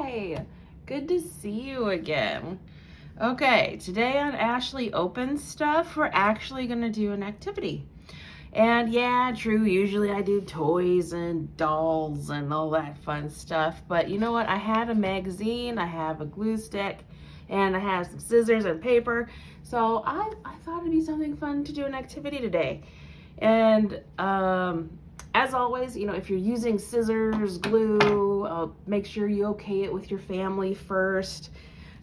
Hi, good to see you again. Okay, today on Ashley Opens Stuff, we're actually gonna do an activity. And yeah, true, usually I do toys and dolls and all that fun stuff, but you know what? I had a magazine, I have a glue stick, and I have some scissors and paper, so I thought it'd be something fun to do an activity today. And as always, you know, if you're using scissors, glue, make sure you okay it with your family first.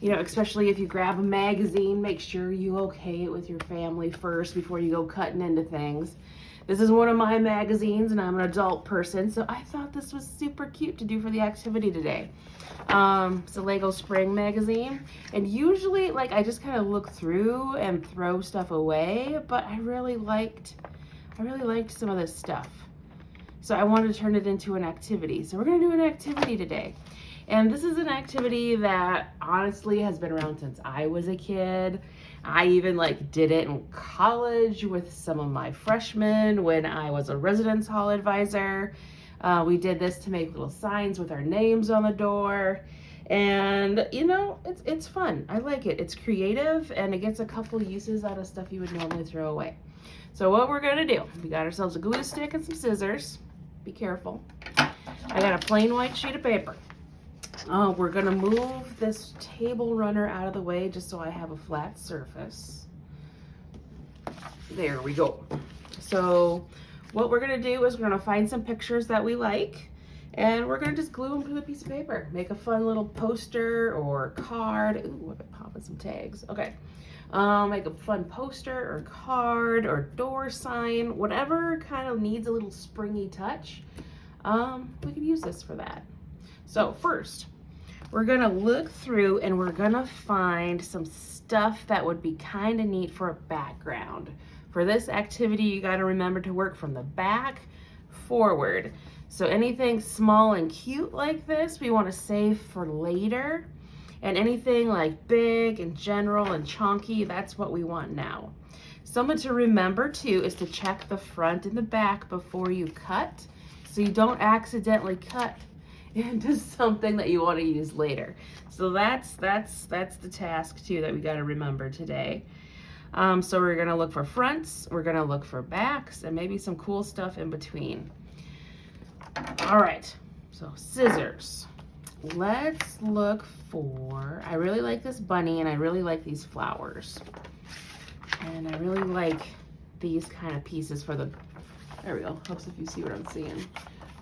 You know, especially if you grab a magazine, make sure you okay it with your family first before you go cutting into things. This is one of my magazines and I'm an adult person, so I thought this was super cute to do for the activity today. It's a Lego Spring magazine, and usually like I just kind of look through and throw stuff away, but I really liked some of this stuff. So I wanted to turn it into an activity. So we're gonna do an activity today. And this is an activity that honestly has been around since I was a kid. I even like did it in college with some of my freshmen when I was a residence hall advisor. We did this to make little signs with our names on the door. And you know, it's fun. I like it. It's creative and it gets a couple uses out of stuff you would normally throw away. So what we're gonna do, we got ourselves a glue stick and some scissors. Be careful. I got a plain white sheet of paper. We're gonna move this table runner out of the way just so I have a flat surface. There we go. So what we're gonna do is we're gonna find some pictures that we like and we're gonna just glue them to the piece of paper. Make a fun little poster or card. Ooh, I've been popping some tags. Okay. Make a fun poster or card or door sign, whatever kind of needs a little springy touch. We can use this for that. So first, we're gonna look through and we're gonna find some stuff that would be kind of neat for a background. For this activity, you gotta remember to work from the back forward. So anything small and cute like this, we wanna save for later. And anything like big and general and chunky, that's what we want now. Something to remember too is to check the front and the back before you cut, so you don't accidentally cut into something that you want to use later. So that's the task too that we got to remember today. So we're gonna look for fronts, we're gonna look for backs, and maybe some cool stuff in between. All right, so scissors. Let's look for, I really like this bunny and I really like these flowers. And I really like these kind of pieces for the, there we go, helps if you see what I'm seeing.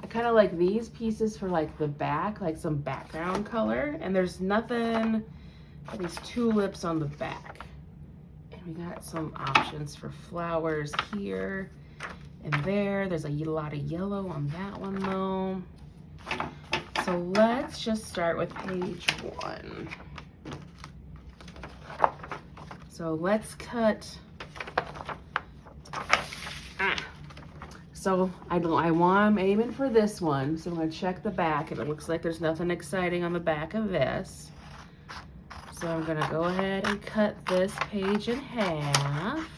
I kind of like these pieces for like the back, like some background color. And there's nothing, these tulips on the back. And we got some options for flowers here and there. There's a lot of yellow on that one though. So let's just start with page 1. So let's cut. So I'm aiming for this one. So I'm gonna check the back and it looks like there's nothing exciting on the back of this. So I'm gonna go ahead and cut this page in half.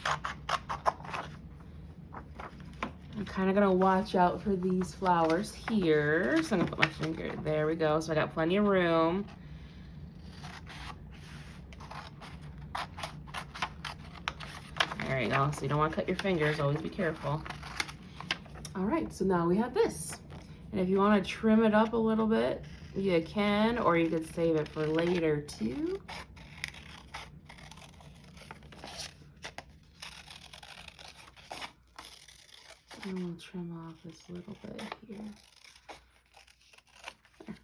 I'm kind of gonna watch out for these flowers here. So I'm gonna put my finger, there we go. So I got plenty of room. There you go. So you don't want to cut your fingers, always be careful. All right, so now we have this. And if you want to trim it up a little bit, you can, or you could save it for later too. And we'll trim off this little bit here. There.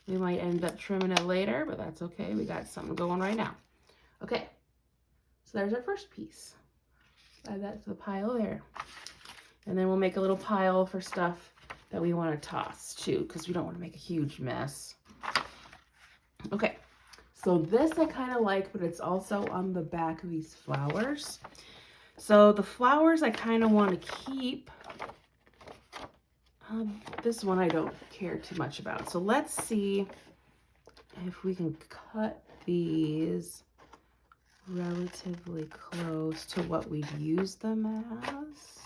We might end up trimming it later, but that's okay. We got something going right now. Okay, so there's our first piece. Add that to the pile there. And then we'll make a little pile for stuff that we want to toss too, because we don't want to make a huge mess. Okay, so this I kind of like, but it's also on the back of these flowers. So the flowers I kind of want to keep. This one I don't care too much about. So let's see if we can cut these relatively close to what we'd use them as.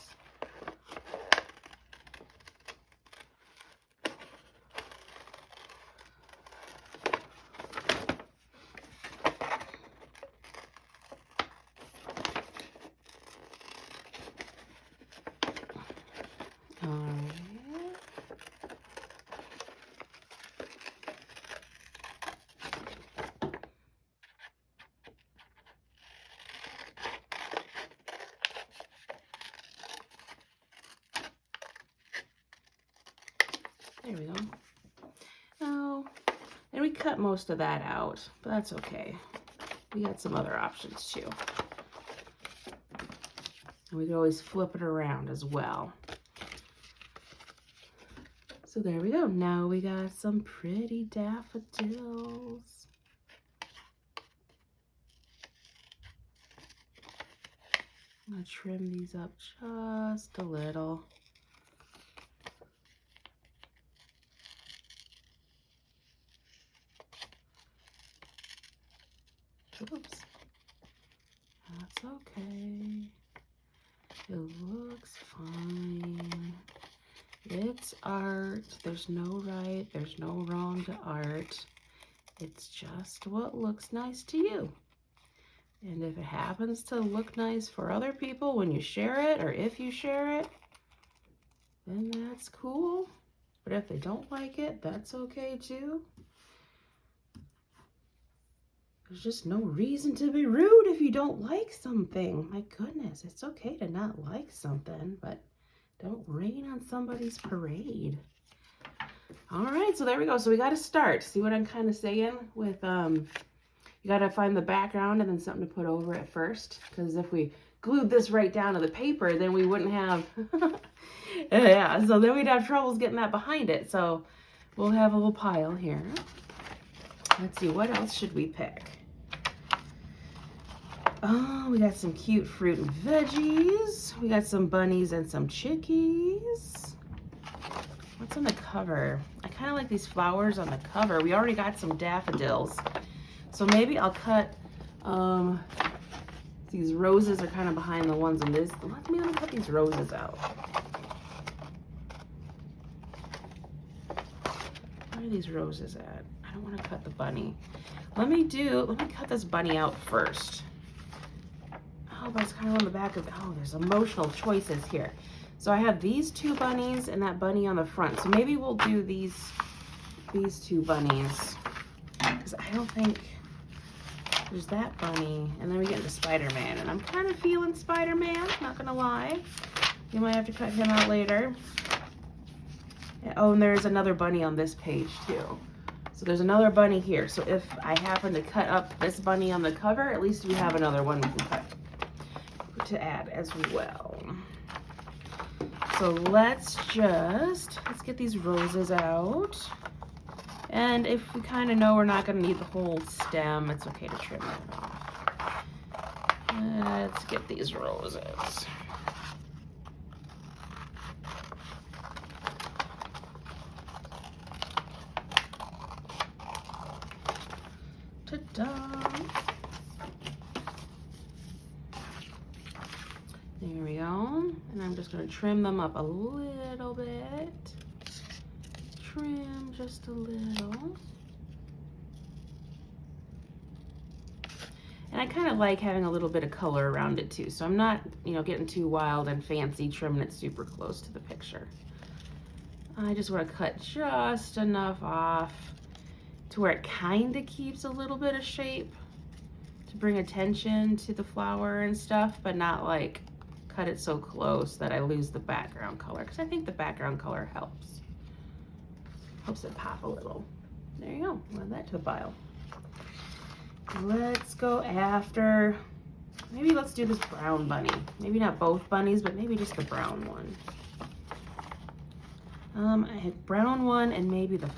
There we go. Now, and we cut most of that out, but that's okay. We got some other options too. And we can always flip it around as well. So there we go. Now we got some pretty daffodils. I'm gonna trim these up just a little. Oops. That's okay. It looks fine. It's art. There's no right, there's no wrong to art. It's just what looks nice to you. And if it happens to look nice for other people when you share it, or if you share it, then that's cool. But if they don't like it, that's okay too. There's just no reason to be rude if you don't like something. My goodness, it's okay to not like something, but don't rain on somebody's parade. All right, so there we go. So we got to start. See what I'm kind of saying with, you got to find the background and then something to put over it first. Because if we glued this right down to the paper, then we wouldn't have, yeah, so then we'd have troubles getting that behind it. So we'll have a little pile here. Let's see, what else should we pick? Oh, we got some cute fruit and veggies. We got some bunnies and some chickies. What's on the cover? I kind of like these flowers on the cover. We already got some daffodils. So maybe I'll cut, these roses are kind of behind the ones in this. Let me cut these roses out. Where are these roses at? I don't want to cut the bunny. Let me cut this bunny out first. Oh, but it's kind of on the back of, oh, there's emotional choices here. So I have these two bunnies and that bunny on the front. So maybe we'll do these two bunnies. Because I don't think there's that bunny. And then we get into Spider-Man. And I'm kind of feeling Spider-Man, not going to lie. You might have to cut him out later. Oh, and there's another bunny on this page too. So there's another bunny here. So if I happen to cut up this bunny on the cover, at least we have another one we can cut to add as well. So let's get these roses out. And if we kind of know we're not going to need the whole stem, it's okay to trim that off. Let's get these roses. Ta-da! There we go. And I'm just going to trim them up a little bit. Trim just a little. And I kind of like having a little bit of color around it too. So I'm not, getting too wild and fancy trimming it super close to the picture. I just want to cut just enough off to where it kind of keeps a little bit of shape to bring attention to the flower and stuff, but not like cut it so close that I lose the background color, because I think the background color helps it pop a little. There you go. Add that to the pile. Let's go after, maybe let's do this brown bunny. Maybe not both bunnies, but maybe just the brown one. I had brown one and maybe the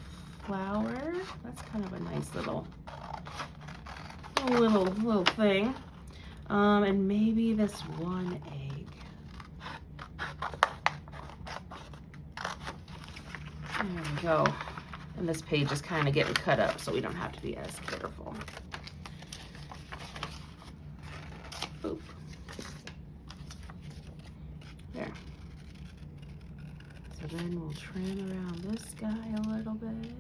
flower. That's kind of a nice little thing. And maybe this one egg. There we go. And this page is kind of getting cut up, so we don't have to be as careful. Boop. There. So then we'll trim around this guy a little bit.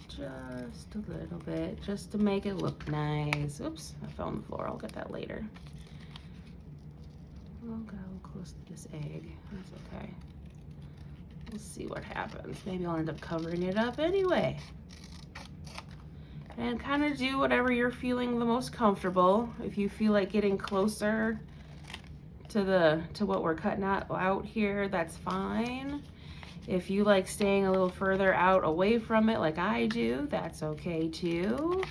Just a little bit, just to make it look nice. Oops, I fell on the floor. I'll get that later. Oh, got a little close to this egg. That's okay. We'll see what happens. Maybe I'll end up covering it up anyway. And kind of do whatever you're feeling the most comfortable. If you feel like getting closer to what we're cutting out here, that's fine. If you like staying a little further out away from it like I do, that's okay too.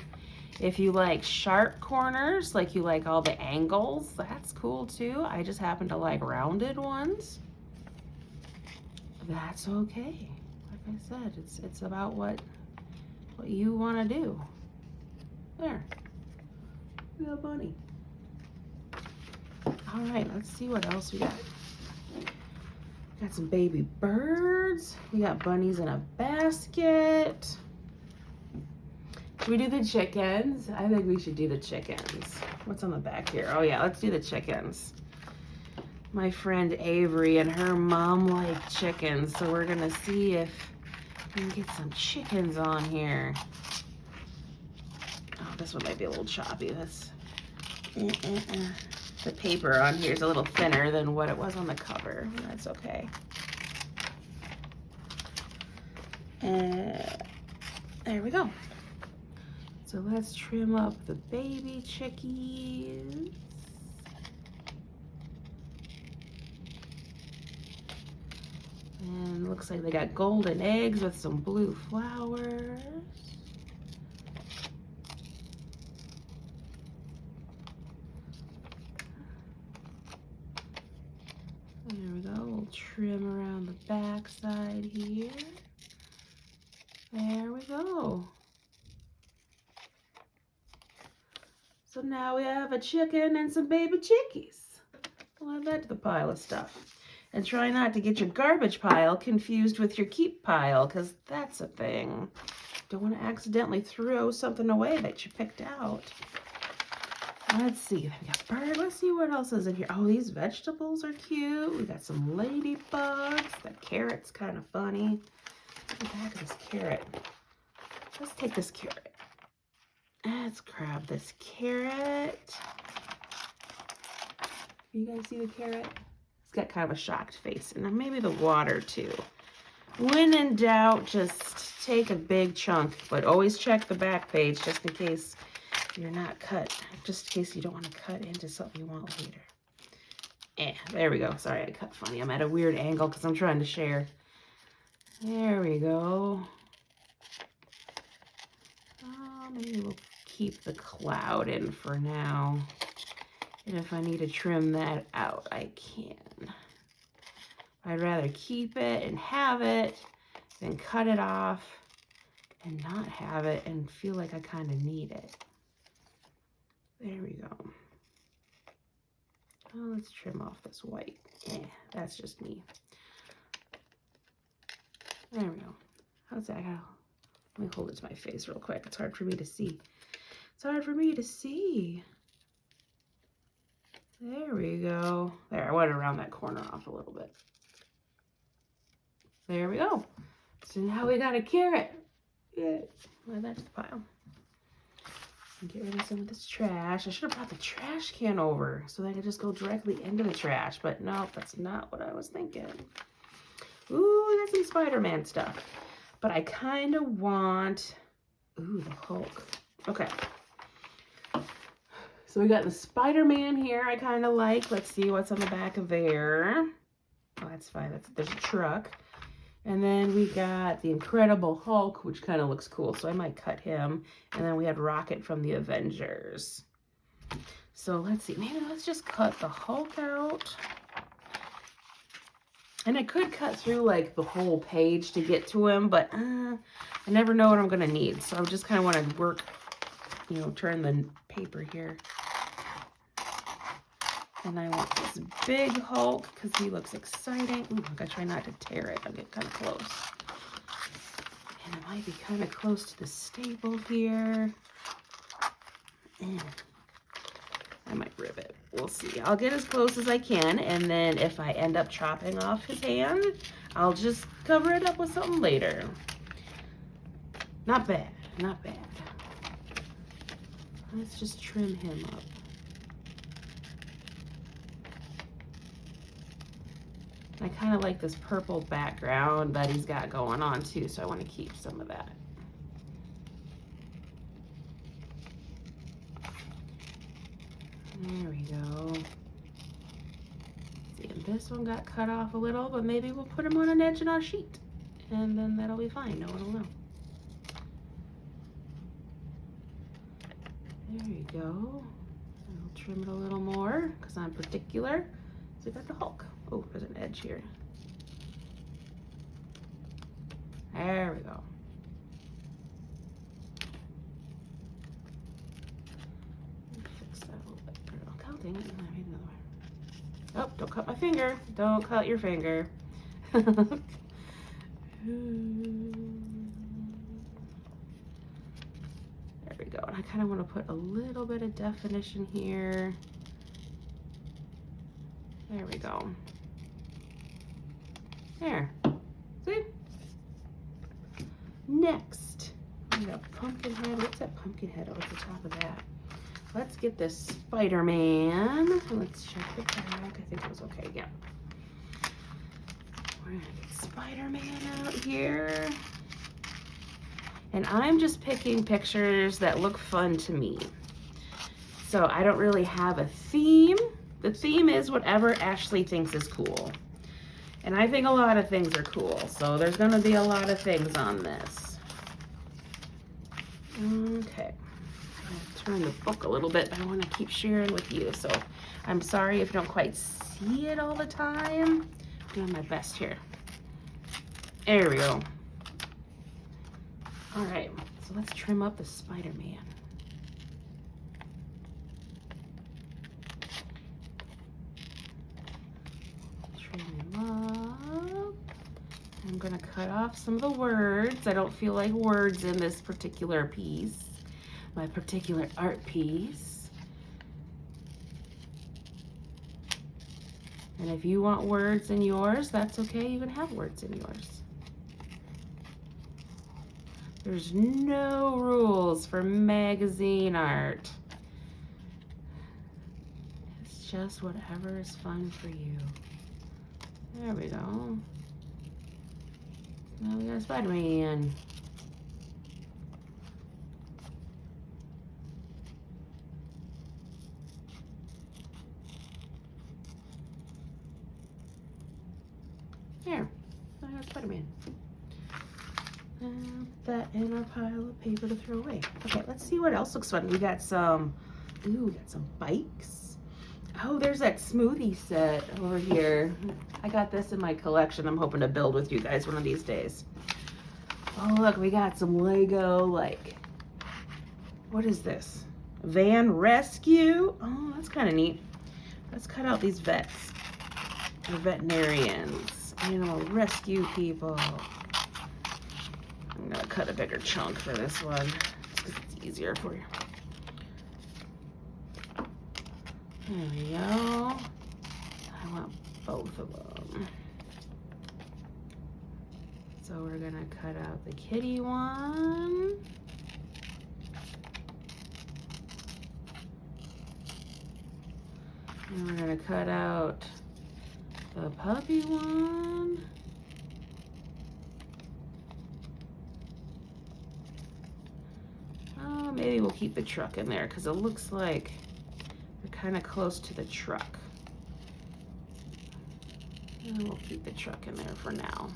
If you like sharp corners, like you like all the angles, that's cool too. I just happen to like rounded ones. That's okay. Like I said, it's about what you want to do. There. Little bunny. All right, let's see what else we got. Got some baby birds. We got bunnies in a basket. Should we do the chickens? I think we should do the chickens. What's on the back here? Oh yeah, let's do the chickens. My friend Avery and her mom like chickens, so we're gonna see if we can get some chickens on here. Oh, this one might be a little choppy. The paper on here is a little thinner than what it was on the cover. That's okay. There we go. So let's trim up the baby chickies. And looks like they got golden eggs with some blue flowers. There we go. We'll trim around the back side here. There we go. So now we have a chicken and some baby chickies. We'll add that to the pile of stuff. And try not to get your garbage pile confused with your keep pile, because that's a thing. Don't want to accidentally throw something away that you picked out. Let's see, we got bird. Let's see what else is in here. Oh, these vegetables are cute. We got some ladybugs. The carrot's kind of funny. Look at the back of this carrot. Let's take this carrot. Let's grab this carrot. You guys see the carrot? It's got kind of a shocked face, and maybe the water too. When in doubt, just take a big chunk, but always check the back page just in case you're not cut, just in case you don't want to cut into something you want later. There we go. Sorry, I cut funny. I'm at a weird angle because I'm trying to share. There we go. Maybe we'll keep the cloud in for now. And if I need to trim that out, I can. I'd rather keep it and have it than cut it off and not have it and feel like I kind of need it. There we go. Oh, let's trim off this white. That's just me. There we go. How's that? Let me hold it to my face real quick. It's hard for me to see. It's hard for me to see. There we go. There, I went around that corner off a little bit. There we go. So now we got a carrot. Yay. Add that to the pile. And get rid of some of this trash. I should have brought the trash can over so that I could just go directly into the trash. But no, that's not what I was thinking. Ooh, we got some Spider-Man stuff. But I kind of want... Ooh, the Hulk. Okay. So we got the Spider-Man here I kind of like. Let's see what's on the back of there. Oh, that's fine. There's a truck. And then we got the Incredible Hulk, which kind of looks cool. So I might cut him. And then we had Rocket from the Avengers. So let's see. Maybe let's just cut the Hulk out. And I could cut through like the whole page to get to him. But I never know what I'm going to need. So I just kind of want to work, turn the paper here. And I want this big Hulk because he looks exciting. Ooh, I gotta try not to tear it. I'll get kind of close. And it might be kind of close to the staple here. And I might rip it. We'll see. I'll get as close as I can. And then if I end up chopping off his hand, I'll just cover it up with something later. Not bad. Not bad. Let's just trim him up. I kind of like this purple background that he's got going on too, so I want to keep some of that. There we go. See, and this one got cut off a little, but maybe we'll put them on an edge in our sheet. And then that'll be fine, no one will know. There you go. I'll trim it a little more because I'm particular. So we got the Hulk. Oh, there's an edge here. There we go. Fix that a little bit. Oh, dang it. I made another one. Oh, don't cut my finger. Don't cut your finger. There we go. And I kind of want to put a little bit of definition here. There we go. There. See? Next, we got pumpkin head. What's that pumpkin head over the top of that? Let's get this Spider-Man. Let's check the back. I think it was okay. Yeah. We're gonna get Spider-Man out here. And I'm just picking pictures that look fun to me. So I don't really have a theme. The theme is whatever Ashley thinks is cool. And I think a lot of things are cool. So there's gonna be a lot of things on this. Okay. I'll turn the book a little bit. I wanna keep sharing with you. So I'm sorry if you don't quite see it all the time. I'm doing my best here. There we go. All right, so let's trim up the Spider-Man. Trim him up. I'm gonna cut off some of the words. I don't feel like words in this particular piece, my particular art piece. And if you want words in yours, that's okay, you can have words in yours. There's no rules for magazine art. It's just whatever is fun for you. There we go. Now we got a Spider-Man. There, I got Spider-Man. That in our pile of paper to throw away. Okay, let's see what else looks fun. We got some, ooh, we got some bikes. Oh, there's that smoothie set over here. I got this in my collection. I'm hoping to build with you guys one of these days. Oh, look, we got some Lego, like, what is this? Van rescue? Oh, that's kind of neat. Let's cut out these vets. Or veterinarians. Animal rescue people. I'm gonna cut a bigger chunk for this one because it's easier for you. There we go. I want both of them. So we're gonna cut out the kitty one. And we're gonna cut out the puppy one. Maybe we'll keep the truck in there because it looks like we're kind of close to the truck. And we'll keep the truck in there for now.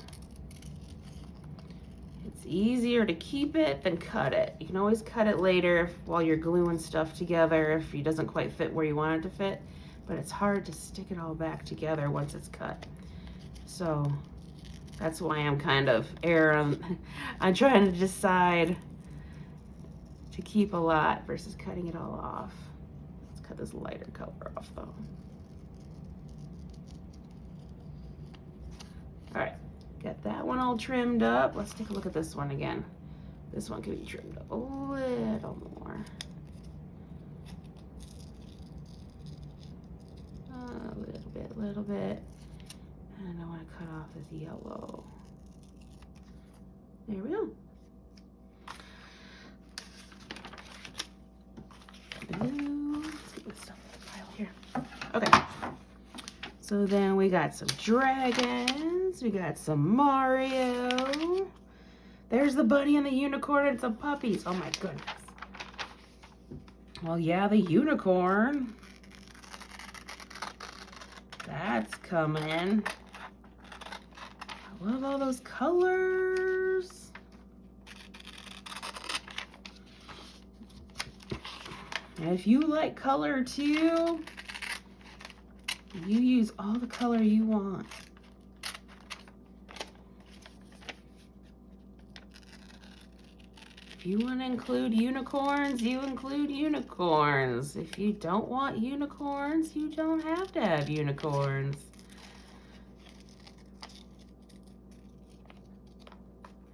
It's easier to keep it than cut it. You can always cut it later while you're gluing stuff together if it doesn't quite fit where you want it to fit, but it's hard to stick it all back together once it's cut. So that's why I'm kind of I'm trying to decide to keep a lot versus cutting it all off. Let's cut this lighter color off though. All right, got that one all trimmed up. Let's take a look at this one again. This one can be trimmed up a little more. A little bit. And I want to cut off this yellow. There we go. Let's get this stuff in the pile here. Okay. So then we got some dragons. We got some Mario. There's the bunny and the unicorn and some puppies. Oh my goodness. Well, yeah, the unicorn. That's coming. I love all those colors. And if you like color too, you use all the color you want. If you want to include unicorns, you include unicorns. If you don't want unicorns, you don't have to have unicorns.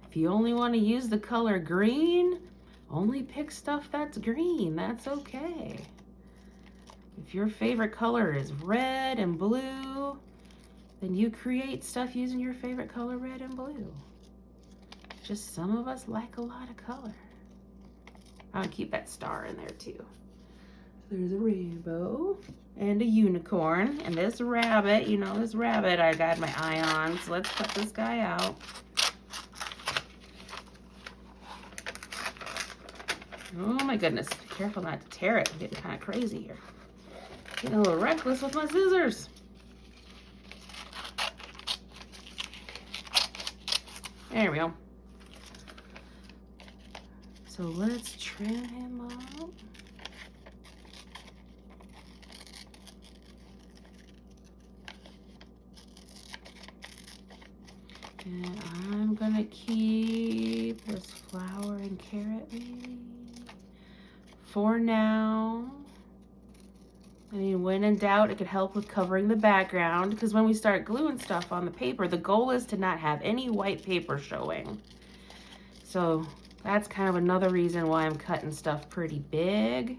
If you only want to use the color green, only pick stuff that's green. That's okay. If your favorite color is red and blue, then you create stuff using your favorite color, red and blue. Just some of us like a lot of color. I'll keep that star in there too. There's a rainbow and a unicorn. And this rabbit, you know, this rabbit I got my eye on. So let's cut this guy out. Oh my goodness, be careful not to tear it. I'm getting kind of crazy here. Getting a little reckless with my scissors. There we go. So let's trim him up. And I'm gonna keep this flower and carrot maybe for now. I mean, when in doubt, it could help with covering the background, because when we start gluing stuff on the paper, the goal is to not have any white paper showing. So that's kind of another reason why I'm cutting stuff pretty big.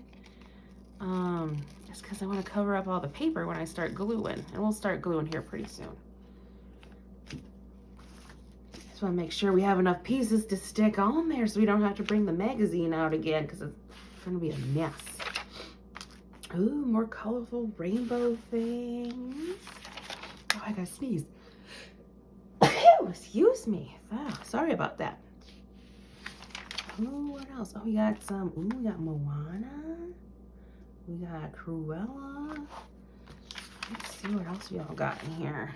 Just because I want to cover up all the paper when I start gluing, and we'll start gluing here pretty soon. Just want to make sure we have enough pieces to stick on there so we don't have to bring the magazine out again, because it's going to be a mess. Ooh, more colorful rainbow things. Oh, I gotta sneeze. Excuse me. Oh, sorry about that. Ooh, what else? Oh, we got some. Ooh, we got Moana. We got Cruella. Let's see what else we all got in here.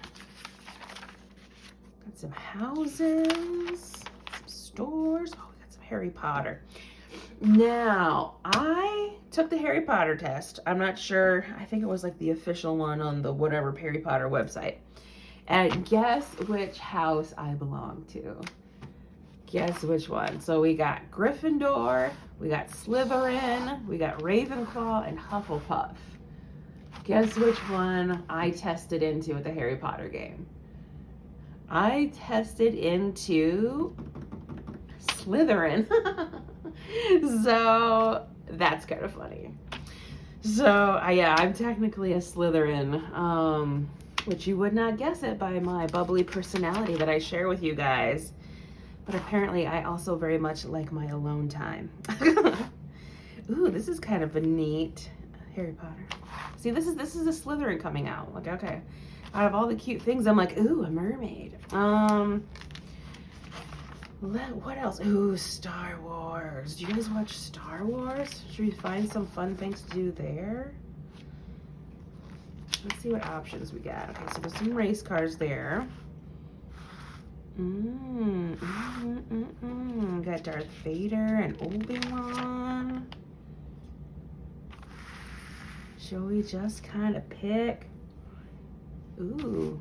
Got some houses, some stores. Oh, we got some Harry Potter. Now, I took the Harry Potter test. I'm not sure. I think it was like the official one on the whatever Harry Potter website. And guess which house I belong to. Guess which one. So we got Gryffindor, we got Slytherin, we got Ravenclaw, and Hufflepuff. Guess which one I tested into with the Harry Potter game. I tested into Slytherin. So that's kind of funny. So yeah, I'm technically a Slytherin, which you would not guess it by my bubbly personality that I share with you guys. But apparently I also very much like my alone time. Ooh, this is kind of a neat Harry Potter. See, this is a Slytherin coming out. Like, okay. Out of all the cute things, I'm like, ooh, a mermaid. What else? Ooh, Star Wars. Do you guys watch Star Wars? Should we find some fun things to do there? Let's see what options we got. Okay, so there's some race cars there. Got Darth Vader and Obi-Wan. Shall we just kind of pick? Ooh.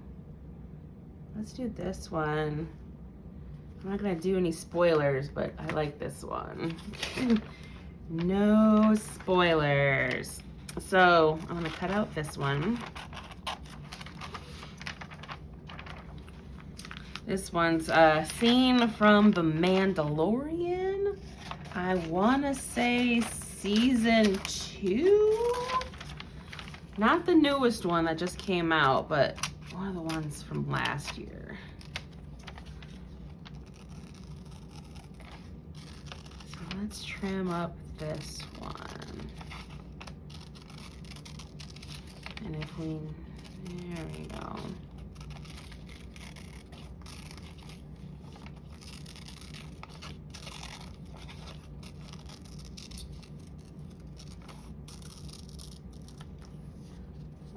Let's do this one. I'm not gonna do any spoilers, but I like this one. No spoilers. So I'm gonna cut out this one. This one's a scene from The Mandalorian. I wanna say season 2? Not the newest one that just came out, but one of the ones from last year. So let's trim up this one. And if we, there we go.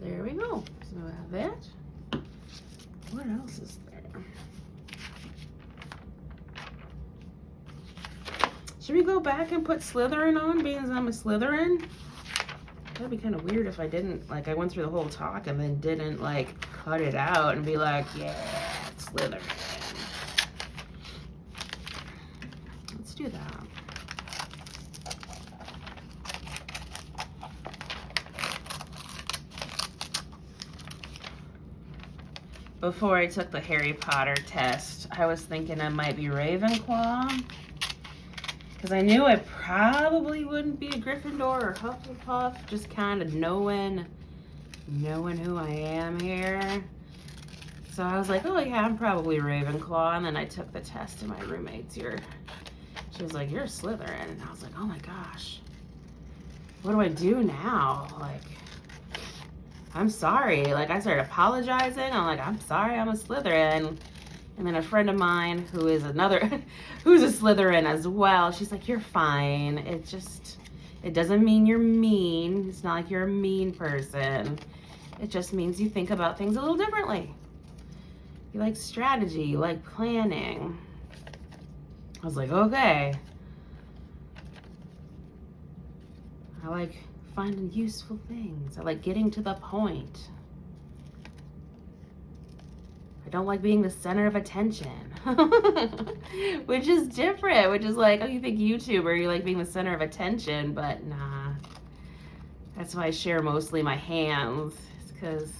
There we go. go. So I have that. What else is there? Should we go back and put Slytherin on, being as I'm a Slytherin? That'd be kind of weird if I didn't, like, I went through the whole talk and then didn't, like, cut it out and be like, yeah, Slytherin. Let's do that. Before I took the Harry Potter test, I was thinking I might be Ravenclaw. Because I knew I probably wouldn't be a Gryffindor or Hufflepuff, just kind of knowing who I am here. So I was like, oh yeah, I'm probably Ravenclaw. And then I took the test and my roommate's here. She was like, you're a Slytherin. And I was like, oh my gosh, what do I do now? Like, I'm sorry. Like, I started apologizing. I'm like, I'm sorry, I'm a Slytherin. And then a friend of mine who is who's a Slytherin as well, she's like, you're fine. It doesn't mean you're mean. It's not like you're a mean person. It just means you think about things a little differently. You like strategy, you like planning. I was like, okay. I like finding useful things. I like getting to the point. I don't like being the center of attention, which is different, which is like, oh, you think YouTuber, you like being the center of attention, but nah. That's why I share mostly my hands, because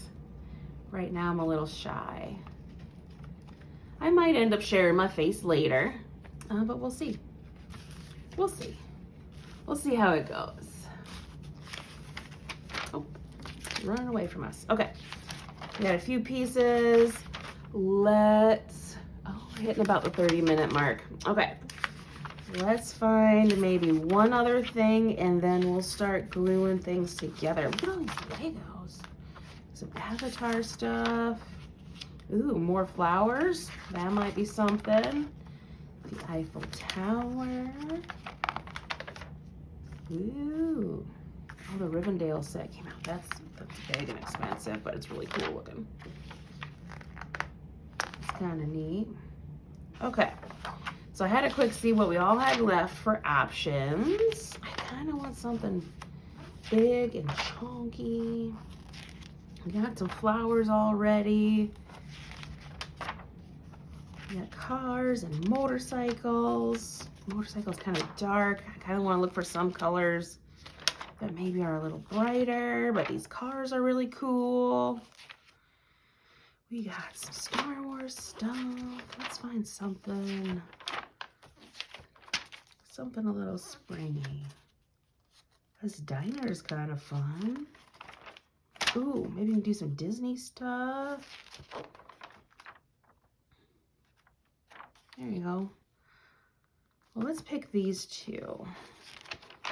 right now I'm a little shy. I might end up sharing my face later, but we'll see. We'll see. We'll see how it goes. Oh, running away from us. Okay, we got a few pieces. We're hitting about the 30-minute mark. Okay, let's find maybe one other thing and then we'll start gluing things together. Look at all these Legos. Some Avatar stuff. Ooh, more flowers. That might be something. The Eiffel Tower. Ooh. Oh, the Rivendell set came out. That's big and expensive, but it's really cool looking. Kind of neat. Okay, so I had a quick see what we all had left for options. I kind of want something big and chunky. We got some flowers already. We got cars and motorcycles. Motorcycles kind of dark. I kind of want to look for some colors that maybe are a little brighter, but these cars are really cool. We got some Star Wars stuff. Let's find something a little springy. This diner is kind of fun. Ooh, maybe we can do some Disney stuff. There you go. Well, let's pick these two.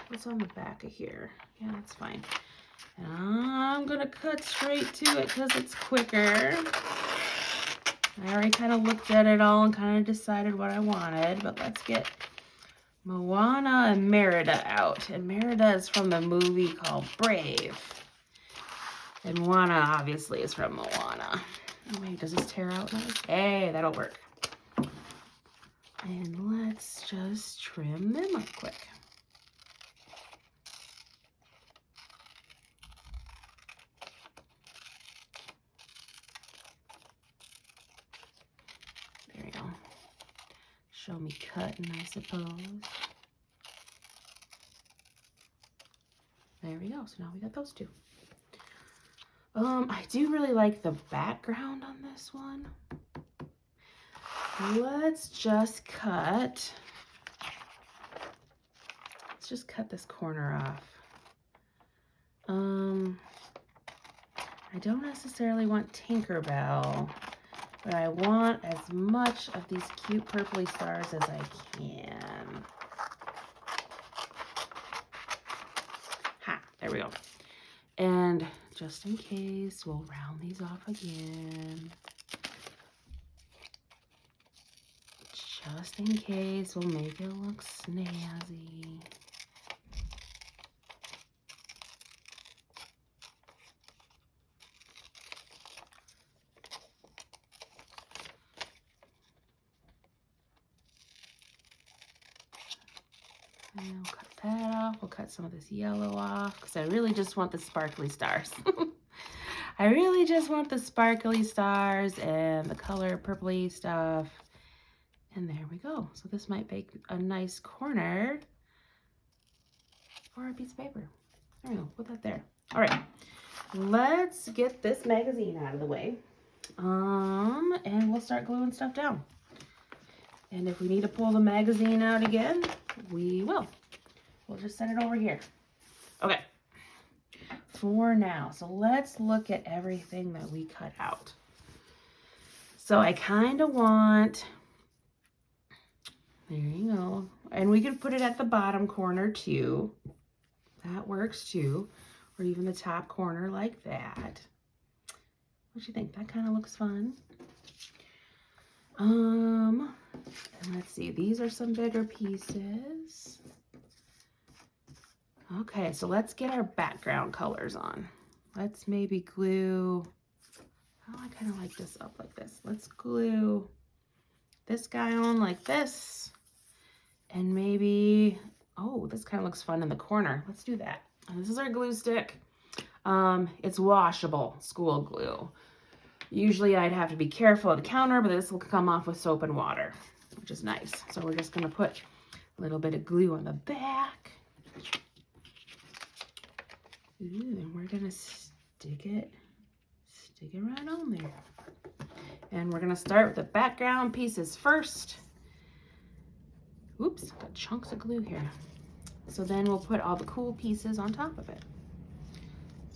What's on the back of here? Yeah, that's fine. And I'm gonna cut straight to it because it's quicker. I already kind of looked at it all and kind of decided what I wanted, but let's get Moana and Merida out. And Merida is from the movie called Brave. And Moana obviously is from Moana. Oh wait, does this tear out nice? Hey, that'll work. And let's just trim them up quick. Show me cutting, I suppose. There we go. So now we got those two. I do really like the background on this one. Let's just cut this corner off. I don't necessarily want Tinkerbell, but I want as much of these cute purpley stars as I can. Ha, there we go. And just in case, we'll round these off again. Just in case, we'll make it look snazzy. we'll cut that off. We'll cut some of this yellow off because I really just want the sparkly stars. I really just want the sparkly stars and the color purpley stuff. And there we go. So this might make a nice corner for a piece of paper. There we go, put that there. All right, let's get this magazine out of the way. And we'll start gluing stuff down. And if we need to pull the magazine out again, we will. We'll just set it over here. Okay, for now, so let's look at everything that we cut out. So I kind of want, there you go. And we can put it at the bottom corner too. That works too. Or even the top corner like that. What do you think? That kind of looks fun. And let's see, these are some bigger pieces. Okay, so let's get our background colors on. Let's maybe glue, oh, I kind of like this up like this. Let's glue this guy on like this. And maybe, oh, this kind of looks fun in the corner. Let's do that. And this is our glue stick. It's washable school glue. Usually I'd have to be careful at the counter, but this will come off with soap and water, which is nice. So we're just gonna put a little bit of glue on the back. Ooh, and we're gonna stick it right on there. And we're gonna start with the background pieces first. Oops, got chunks of glue here. So then we'll put all the cool pieces on top of it.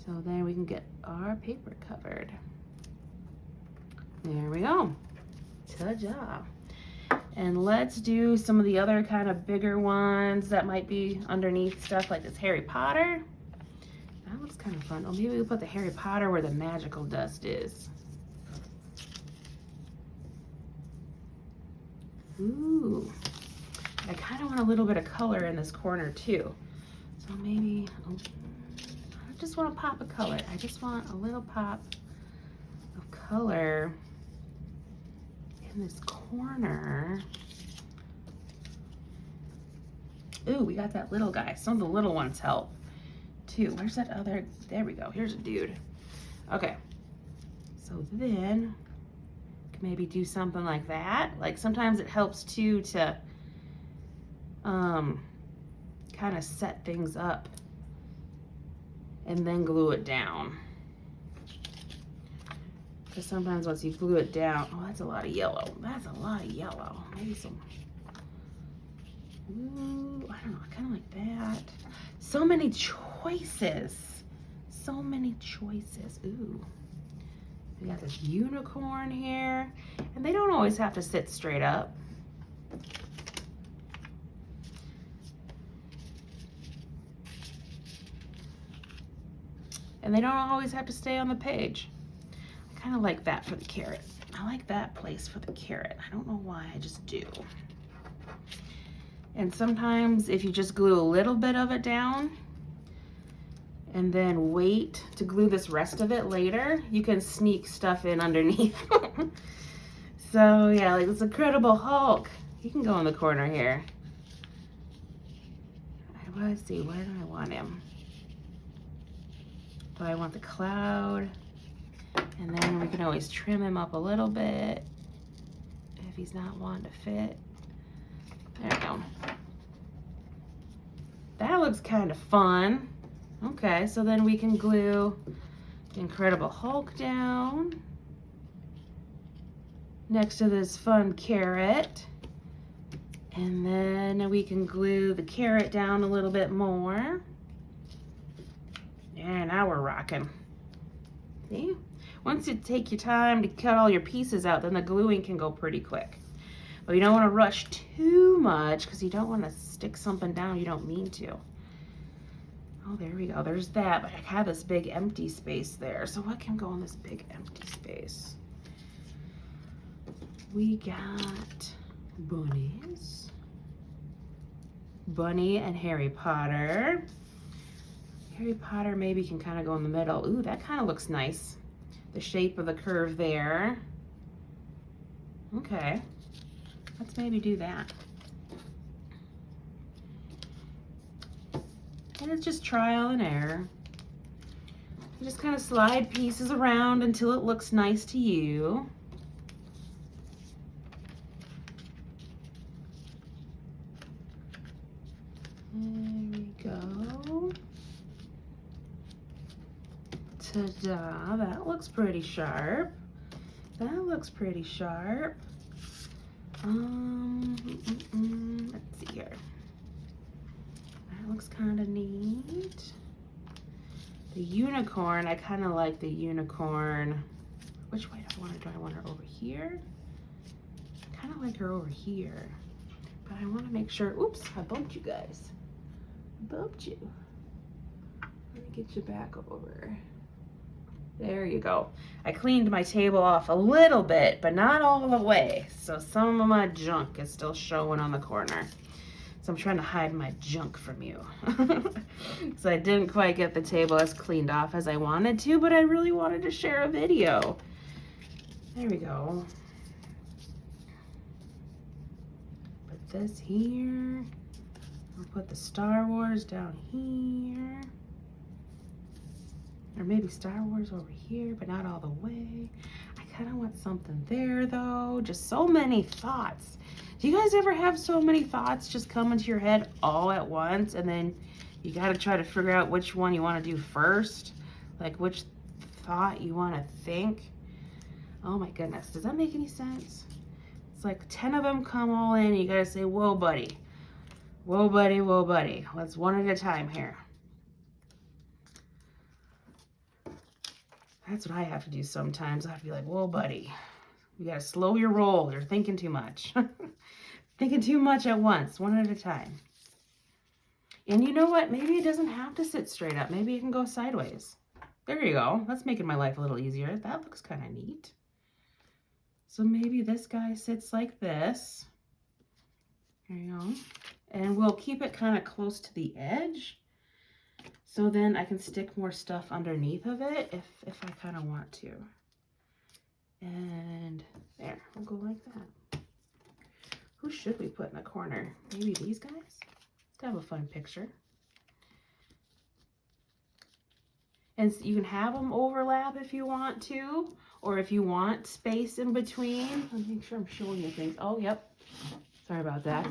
So then we can get our paper covered. There we go. Ta-da. And let's do some of the other kind of bigger ones that might be underneath stuff like this Harry Potter. That looks kind of fun. Oh, maybe we'll put the Harry Potter where the magical dust is. Ooh. I kind of want a little bit of color in this corner too. So maybe, oh, I just want a pop of color. I just want a little pop of color in this corner. Ooh, we got that little guy. Some of the little ones help too. Where's that other? There we go. Here's a dude. Okay. So then maybe do something like that. Like sometimes it helps too to kind of set things up and then glue it down. Because sometimes once you glue it down, oh, that's a lot of yellow. That's a lot of yellow. Maybe some, ooh, I don't know, I kind of like that. So many choices. So many choices. Ooh. We got this unicorn here. And they don't always have to sit straight up. And they don't always have to stay on the page. I kind of like that for the carrot. I like that place for the carrot. I don't know why, I just do. And sometimes if you just glue a little bit of it down and then wait to glue this rest of it later, you can sneak stuff in underneath. So yeah, like this Incredible Hulk. He can go in the corner here. Let's see, where do I want him? Do I want the cloud? And then we can always trim him up a little bit if he's not wanting to fit. There we go. That looks kind of fun. Okay, so then we can glue the Incredible Hulk down next to this fun carrot. And then we can glue the carrot down a little bit more. And now we're rocking. See? Once you take your time to cut all your pieces out, then the gluing can go pretty quick. But you don't want to rush too much because you don't want to stick something down you don't mean to. Oh, there we go. There's that, but I have this big empty space there. So what can go in this big empty space? We got bunnies. Bunny and Harry Potter. Harry Potter maybe can kind of go in the middle. Ooh, that kind of looks nice. The shape of the curve there. Okay, let's maybe do that. it's just trial and error. You just kind of slide pieces around until it looks nice to you. There we go. Ta-da, that looks pretty sharp. That looks pretty sharp. Let's see here. That looks kind of neat. The unicorn, I kind of like the unicorn. Which way do I want her over here? I kind of like her over here. But I want to make sure, oops, I bumped you guys. I bumped you. Let me get you back over. There you go. I cleaned my table off a little bit, but not all the way. So some of my junk is still showing on the corner. So I'm trying to hide my junk from you. So I didn't quite get the table as cleaned off as I wanted to, but I really wanted to share a video. There we go. Put this here. I'll put the Star Wars down here. Or maybe Star Wars over here, but not all the way. I kind of want something there though. Just so many thoughts. Do you guys ever have so many thoughts just come into your head all at once, and then you got to try to figure out which one you want to do first? Like which thought you want to think? Oh my goodness. Does that make any sense? It's like 10 of them come all in and you got to say, whoa, buddy. Whoa, buddy, whoa, buddy. Let's one at a time here. That's what I have to do sometimes. I have to be like, whoa, buddy, you got to slow your roll. You're thinking too much. Thinking too much at once, one at a time. And you know what? Maybe it doesn't have to sit straight up. Maybe it can go sideways. There you go. That's making my life a little easier. That looks kind of neat. So maybe this guy sits like this. There you go. And we'll keep it kind of close to the edge. So then I can stick more stuff underneath of it if I kind of want to. And there, we'll go like that. Who should we put in the corner? Maybe these guys? To have a fun picture. And you can have them overlap if you want to, or if you want space in between. Let me make sure I'm showing you things. Oh, yep. Sorry about that.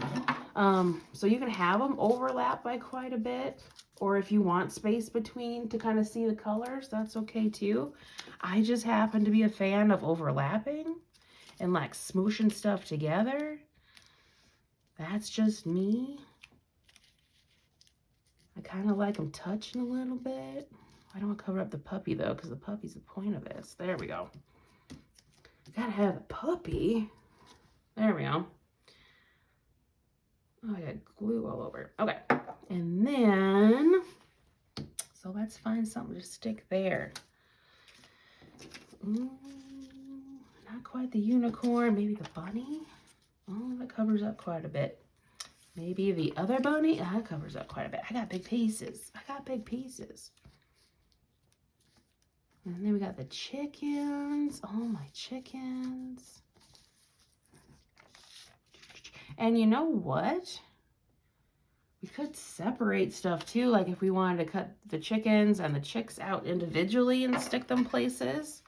So you can have them overlap by quite a bit, or if you want space between to kind of see the colors, that's okay too. I just happen to be a fan of overlapping and like smooshing stuff together. That's just me. I kind of like them touching a little bit. I don't want to cover up the puppy though, because the puppy's the point of this. There we go. Gotta have a puppy. There we go. Oh, I got glue all over. Okay. And then, so let's find something to stick there. Not quite the unicorn. Maybe the bunny. Oh, that covers up quite a bit. Maybe the other bunny. That covers up quite a bit. I got big pieces. I got big pieces. And then we got the chickens. Oh, my chickens. And you know what? We could separate stuff too. Like if we wanted to cut the chickens and the chicks out individually and stick them places.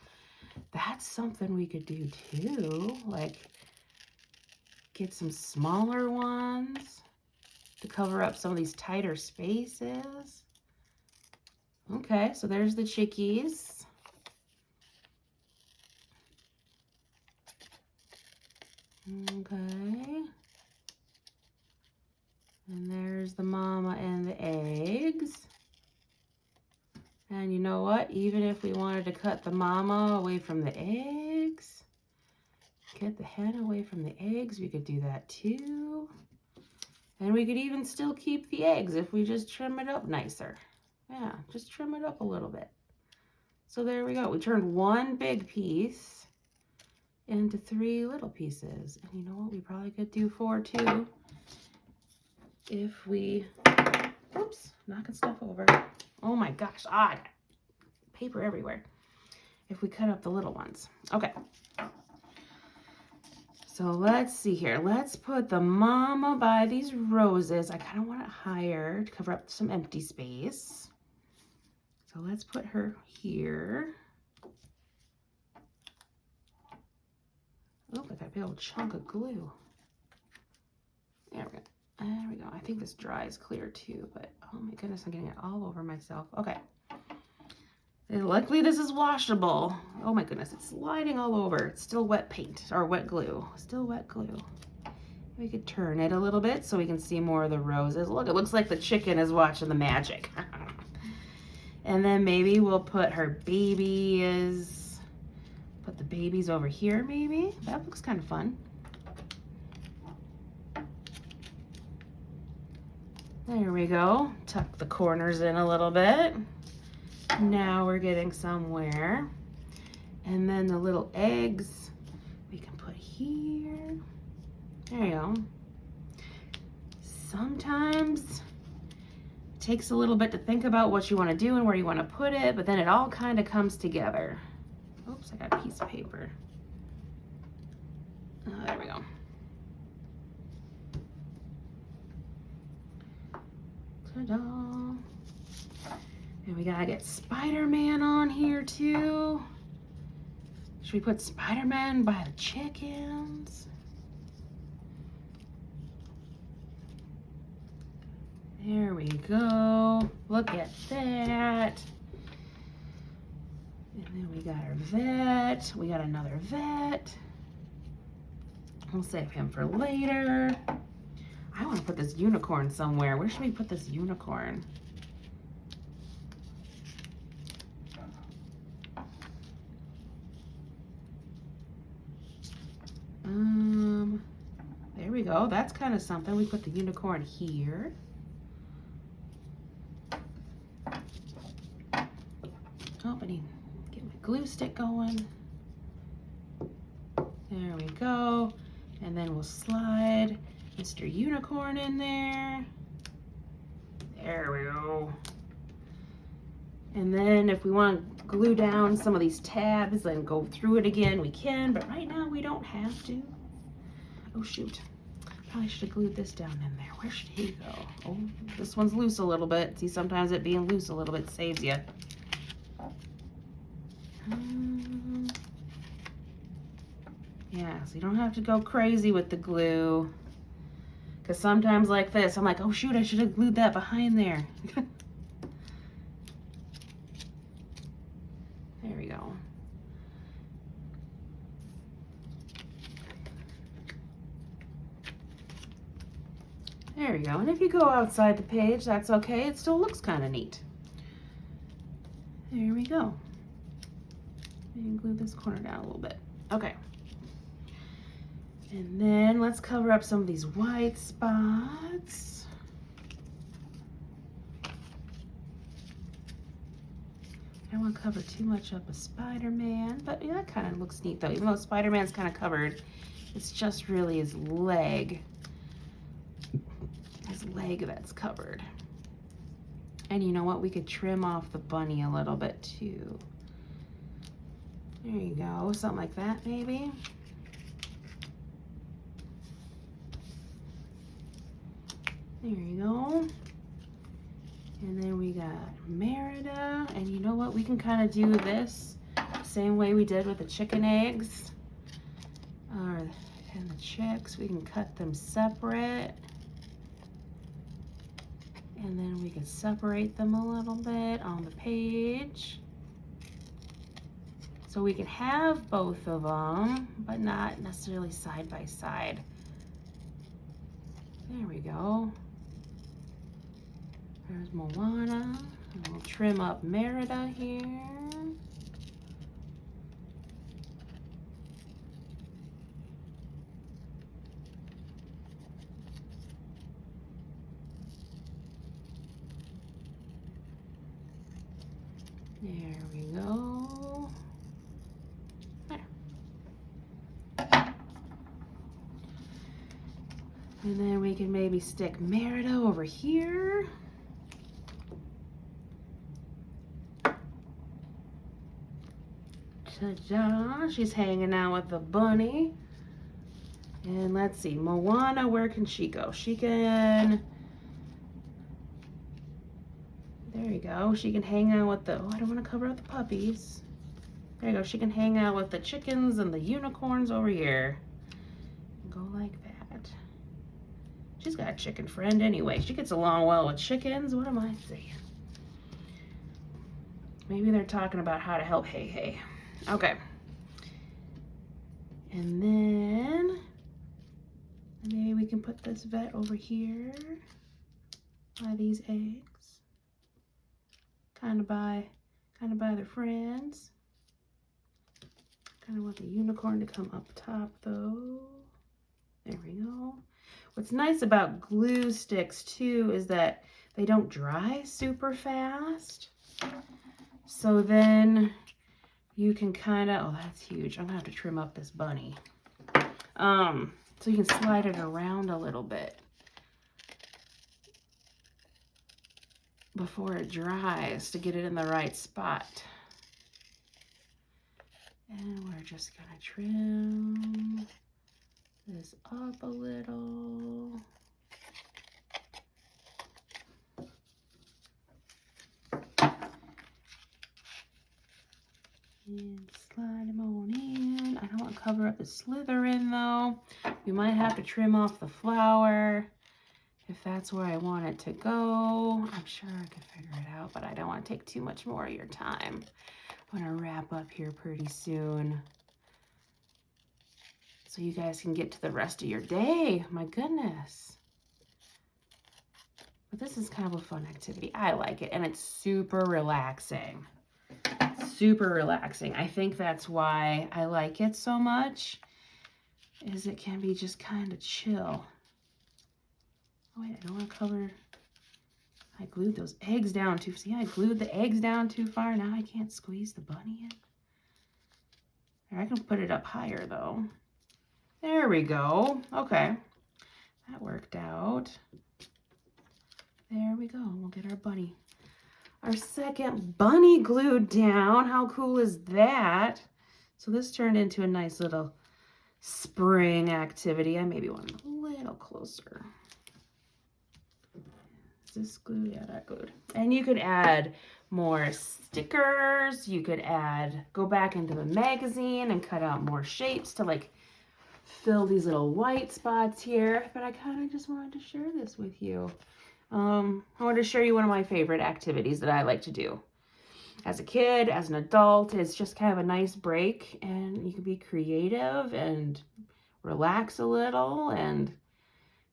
That's something we could do too. Like get some smaller ones to cover up some of these tighter spaces. Okay, so there's the chickies. Okay. And there's the mama and the eggs. And you know what? Even if we wanted to cut the mama away from the eggs, get the hen away from the eggs, we could do that too. And we could even still keep the eggs if we just trim it up nicer. Yeah, just trim it up a little bit. So there we go. We turned one big piece into 3 little pieces. And you know what we probably could do 4 too. If we, oops, knocking stuff over. Oh my gosh, I got paper everywhere. If we cut up the little ones. Okay. So let's see here. Let's put the mama by these roses. I kind of want it higher to cover up some empty space. So let's put her here. Oh, I got a big old chunk of glue. There we go. There we go. I think this dries clear too, but oh my goodness, I'm getting it all over myself. Okay. And luckily this is washable. Oh my goodness, it's sliding all over. It's still wet paint, or wet glue. Still wet glue. We could turn it a little bit so we can see more of the roses. Look, it looks like the chicken is watching the magic. And then maybe we'll put her babies. Put the babies over here maybe. That looks kind of fun. There we go. Tuck the corners in a little bit. Now we're getting somewhere. And then the little eggs we can put here. There you go. Sometimes it takes a little bit to think about what you want to do and where you want to put it, but then it all kind of comes together. Oops, I got a piece of paper. Oh, there we go. Ta-da. And we gotta get Spider-Man on here too. Should we put Spider-Man by the chickens? There we go. Look at that. And then we got our vet. We got another vet. We'll save him for later. I want to put this unicorn somewhere. Where should we put this unicorn? There we go. That's kind of something. We put the unicorn here. Oh, I need to get my glue stick going. There we go. And then we'll slide Mr. Unicorn in there. There we go. And then if we want to glue down some of these tabs and go through it again, we can, but right now we don't have to. Oh shoot, probably should have glued this down in there. Where should he go? Oh, this one's loose a little bit. See, sometimes it being loose a little bit saves you. Yeah, so you don't have to go crazy with the glue. Because sometimes like this, I'm like, oh shoot, I should have glued that behind there. There we go. There we go. And if you go outside the page, that's okay. It still looks kind of neat. There we go. And glue this corner down a little bit. Okay. And then let's cover up some of these white spots. I don't want to cover too much up of Spider-Man, but yeah, that kind of looks neat though. Even though Spider-Man's kind of covered, it's just really his leg. His leg that's covered. And you know what? We could trim off the bunny a little bit too. There you go. Something like that maybe. There you go. And then we got Merida. And you know what? We can kind of do this same way we did with the chicken eggs. And the chicks. We can cut them separate. And then we can separate them a little bit on the page. So we can have both of them, but not necessarily side by side. There we go. There's Moana. And we'll trim up Merida here. There we go. There. And then we can maybe stick Merida over here. Ta-da! She's hanging out with the bunny. And let's see, Moana, where can she go? She can, there you go. She can hang out with the, oh, I don't want to cover up the puppies. There you go. She can hang out with the chickens and the unicorns over here. Go like that. She's got a chicken friend anyway. She gets along well with chickens. What am I saying? Maybe they're talking about how to help Hey Hey. Okay. And then maybe we can put this vet over here by these eggs. Kind of by their friends. Kind of want the unicorn to come up top though. There we go. What's nice about glue sticks too is that they don't dry super fast. So then you can kind of, oh, that's huge. I'm gonna have to trim up this bunny. So you can slide it around a little bit before it dries to get it in the right spot. And we're just gonna trim this up a little. And slide them on in. I don't want to cover up the Slytherin though. We might have to trim off the flower if that's where I want it to go. I'm sure I could figure it out, but I don't want to take too much more of your time. I'm going to wrap up here pretty soon so you guys can get to the rest of your day. My goodness. But this is kind of a fun activity. I like it, and it's super relaxing. Super relaxing. I think that's why I like it so much, is it can be just kind of chill. Oh wait, I don't want to cover, I glued those eggs down too, see, I glued the eggs down too far. Now I can't squeeze the bunny in. There, I can put it up higher though. There we go. Okay, that worked out. There we go. We'll get our bunny. Our second bunny glued down. How cool is that? So this turned into a nice little spring activity. I maybe want it a little closer. Is this glued? Yeah, that glued. And you could add more stickers. You could go back into the magazine and cut out more shapes to like fill these little white spots here. But I kind of just wanted to share this with you. I wanted to show you one of my favorite activities that I like to do. As a kid, as an adult, it's just kind of a nice break, and you can be creative and relax a little, and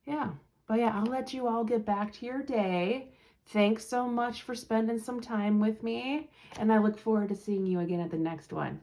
yeah. But yeah, I'll let you all get back to your day. Thanks so much for spending some time with me, and I look forward to seeing you again at the next one.